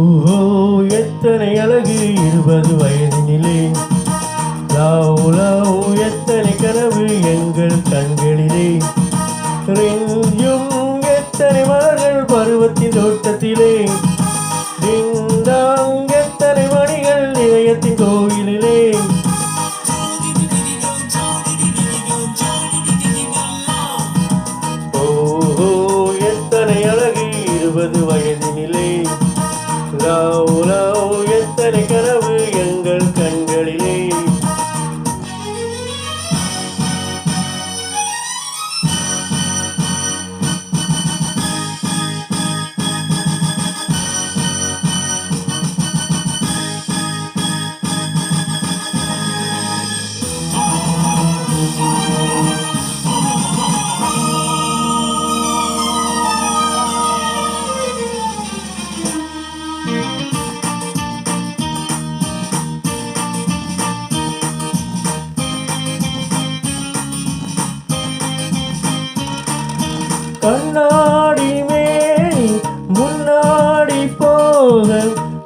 ஓஹோ எத்தனை அழகு 20 வயதினிலே. லவ் லவ் எத்தனை கனவு எங்கள் கண்களிலே. ரெஞ்சும் எத்தனை மலர்கள் பருவத்தின் தோட்டத்திலே. டிங்டாங் எத்தனை மணிகள் இதயத்தின் கோவிலிலே. ஓஹோ எத்தனை அழகு 20 வயதினிலே. லவ் லவ் எத்தனை கனவு எங்கள் கண்களிலே. கண்ணாடி மேனி முன்னாடி போக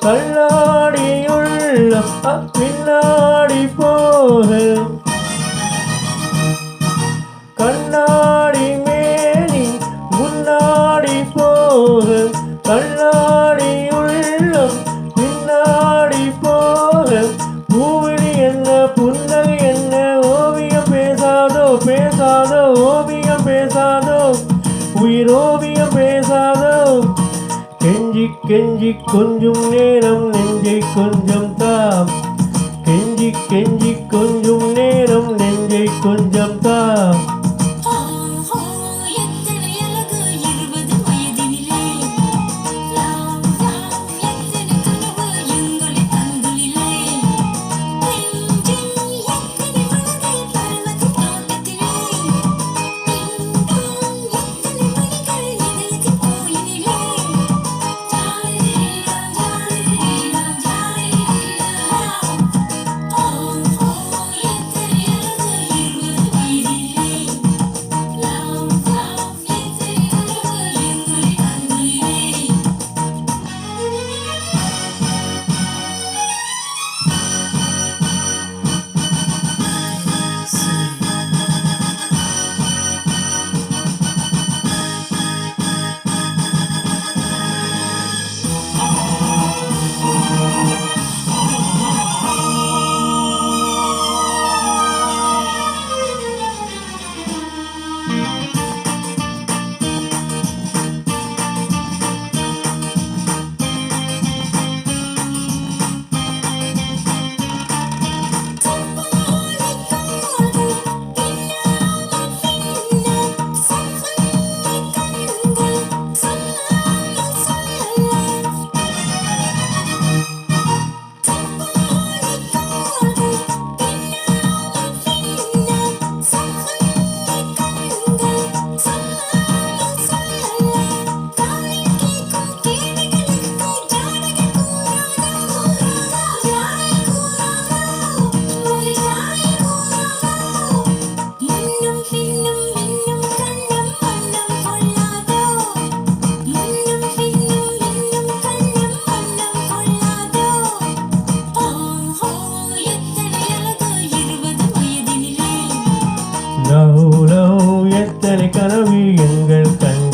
கண்ணாடி உள்ளம் பின்னாடி போக. கண்ணாடி மேனி முன்னாடி போக கண்ணாடி உள்ளம் பின்னாடி போக. பூவிழி என்ன புன்னகை என்ன ஓவியம் பேசாதோ பேசாதோ ஓவியம் பேசாதோ உயிர் ஓவியம் பேசாதோ. கெஞ்சி கெஞ்சி கொஞ்சம் நேரம் நெஞ்சை கொஞ்சம் தாம். கெஞ்சி கெஞ்சி கொஞ்சம் நேரம் நெஞ்சை கொஞ்சம் தாம். லவ் லவ் எத்தனை கனவு எங்கள் கண்